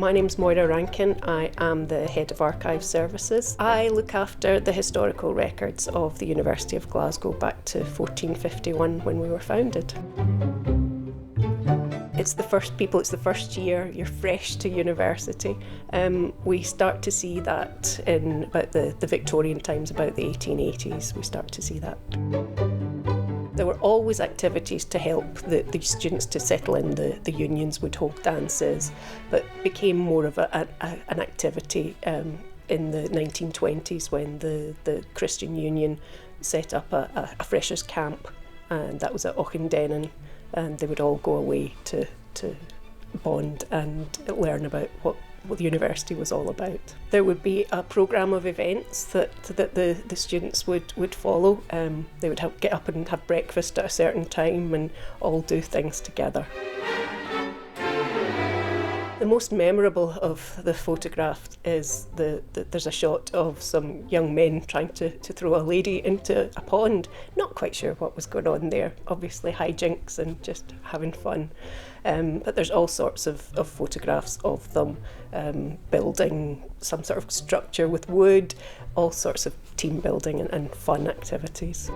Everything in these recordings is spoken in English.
My name's Moira Rankin. I am the Head of Archive Services. I look after the historical records of the University of Glasgow back to 1451 when we were founded. It's the first year, you're fresh to university. We start to see that in about the Victorian times, about the 1880s, we start to see that. There were always activities to help the students to settle in. The unions would hold dances, but became more of an activity in the 1920s when the Christian Union set up a freshers' camp, and that was at Auchendennan, and they would all go away to bond and learn about what the university was all about. There would be a programme of events that the students would follow. They would get up and have breakfast at a certain time and all do things together. The most memorable of the photograph is there's a shot of some young men trying to throw a lady into a pond. Not quite sure what was going on there, obviously hijinks and just having fun. But there's all sorts of photographs of them building some sort of structure with wood, all sorts of team building and fun activities.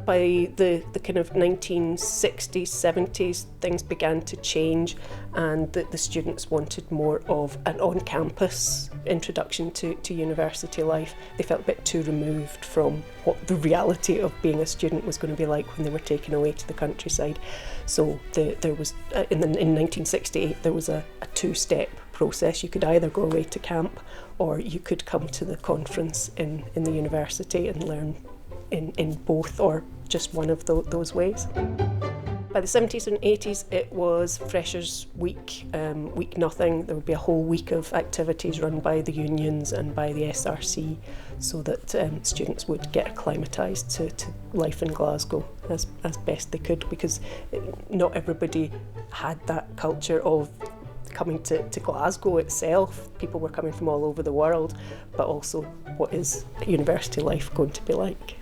By the kind of 1960s, 70s, things began to change, and the students wanted more of an on-campus introduction to university life. They felt a bit too removed from what the reality of being a student was going to be like when they were taken away to the countryside. So there was, in 1968, there was a two-step process. You could either go away to camp, or you could come to the conference in the university and learn in both or just one of those ways. By the 70s and 80s, it was Freshers' Week, Week Nothing. There would be a whole week of activities run by the unions and by the SRC so that students would get acclimatised to life in Glasgow as best they could, because not everybody had that culture of coming to Glasgow itself. People were coming from all over the world, but also what is university life going to be like?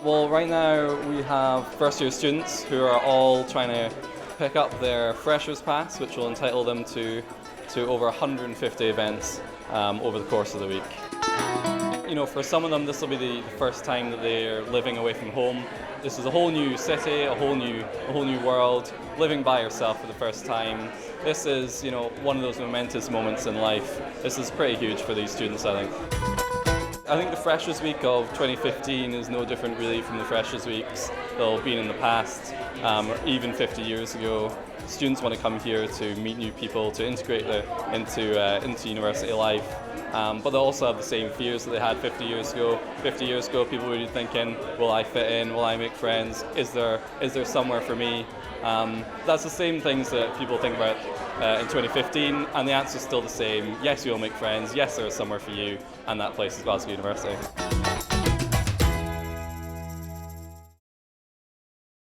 Well, right now we have first year students who are all trying to pick up their Freshers' Pass, which will entitle them to over 150 events over the course of the week. You know, for some of them, this will be the first time that they're living away from home. This is a whole new city, a whole new world, living by yourself for the first time. This is, you know, one of those momentous moments in life. This is pretty huge for these students, I think. I think the Freshers' Week of 2015 is no different really from the Freshers' Weeks that have been in the past, or even 50 years ago. Students want to come here to meet new people, to integrate into university life. But they also have the same fears that they had 50 years ago. 50 years ago, people would be thinking, will I fit in? Will I make friends? Is there somewhere for me? That's the same things that people think about in 2015, and the answer is still the same. Yes, you will make friends. Yes, there is somewhere for you, and that place is Glasgow University.